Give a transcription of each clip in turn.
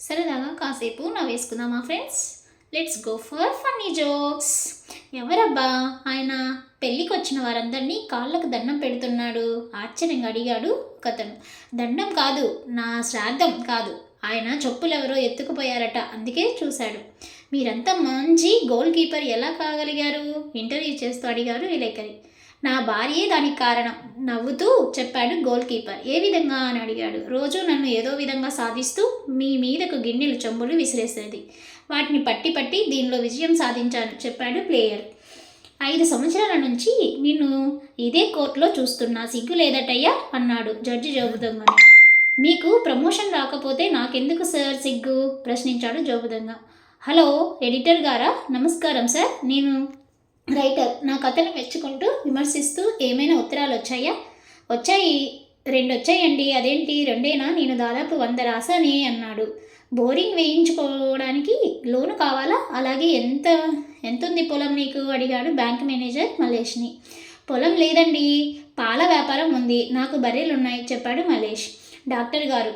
సరదాగా కాసేపు నవ్వేసుకుందామా friends? Let's go for funny jokes. ఎవరబ్బా ఆయన? పెళ్ళికి వచ్చిన వారందరినీ కాళ్ళకు దండం పెడుతున్నాడు ఆశ్చర్యంగా అడిగాడు ఒకతను. దండం కాదు, నా శ్రాద్ధం కాదు, ఆయన చెప్పులెవరో ఎత్తుకుపోయారట, అందుకే చూశాడు. మీరంతా మంచి గోల్ కీపర్ ఎలా కాగలిగారు? ఇంటర్వ్యూ చేస్తూ అడిగారు విలేకరి. నా భార్యే దానికి కారణం, నవ్వుతూ చెప్పాడు గోల్ కీపర్. ఏ విధంగా అని అడిగాడు. రోజు నన్ను ఏదో విధంగా సాధిస్తూ మీ మీదకు గిన్నెలు చెంబులు విసిరేసేది. వాటిని పట్టి పట్టి దీనిలో విజయం సాధించాను చెప్పాడు ప్లేయర్. 5 సంవత్సరాల నుంచి నిన్ను ఇదే కోర్టులో చూస్తున్నా, సిగ్గు లేదటయ్యా అన్నాడు జడ్జి జోబుదొంగని. మీకు ప్రమోషన్ రాకపోతే నాకెందుకు సార్ సిగ్గు? ప్రశ్నించాడు జోబుదొంగ. హలో ఎడిటర్ గారా? నమస్కారం సార్, నేను రైటర్. నా కథను మెచ్చుకుంటూ విమర్శిస్తూ ఏమైనా ఉత్తరాలు వచ్చాయా? వచ్చాయి, 2 వచ్చాయండి. అదేంటి 2ఏనా? నేను దాదాపు 100 రాసానే అన్నాడు. బోరింగ్ వేయించుకోవడానికి లోను కావాలా? అలాగే ఎంతుంది పొలం నీకు? అడిగాడు బ్యాంక్ మేనేజర్ మలేష్ని. పొలం లేదండి, పాల వ్యాపారం ఉంది, నాకు బర్రెలున్నాయి చెప్పాడు మలేష్. డాక్టర్ గారు,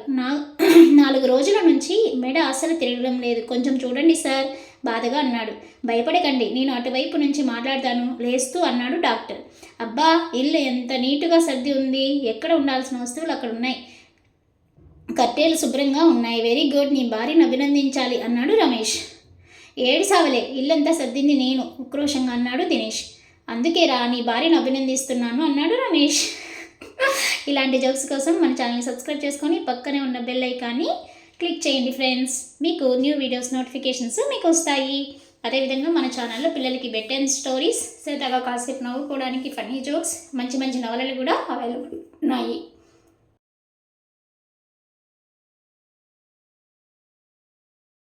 4 రోజుల నుంచి మెడ అస్సలు తిరగడం లేదు, కొంచెం చూడండి సార్ బాధగా అన్నాడు. భయపడకండి, నేను అటువైపు నుంచి మాట్లాడతాను లేస్తూ అన్నాడు డాక్టర్. అబ్బా, ఇల్లు ఎంత నీటుగా సర్ది ఉంది, ఎక్కడ ఉండాల్సిన వస్తువులు అక్కడ ఉన్నాయి, కట్టెలు శుభ్రంగా ఉన్నాయి, వెరీ గుడ్, నీ భార్యను అభినందించాలి అన్నాడు రమేష్. ఏడిసావలే, ఇల్లంతా సర్దింది నేను, ఉక్రోషంగా అన్నాడు దినేష్. అందుకే రా, నీ భార్యను అభినందిస్తున్నాను అన్నాడు రమేష్. ఇలాంటి జోక్స్ కోసం మన ఛానల్ని సబ్స్క్రైబ్ చేసుకొని పక్కనే ఉన్న బెల్ ఐకాన్ని క్లిక్ చేయండి ఫ్రెండ్స్. మీకు న్యూ వీడియోస్ నోటిఫికేషన్స్ మీకు వస్తాయి. అదేవిధంగా మన ఛానల్లో పిల్లలకి బెడ్ అండ్ స్టోరీస్, సరదాగా కాసేపు నవ్వుకోవడానికి ఫన్నీ జోక్స్, మంచి మంచి నవలలు కూడా అవైలబుల్ ఉన్నాయి.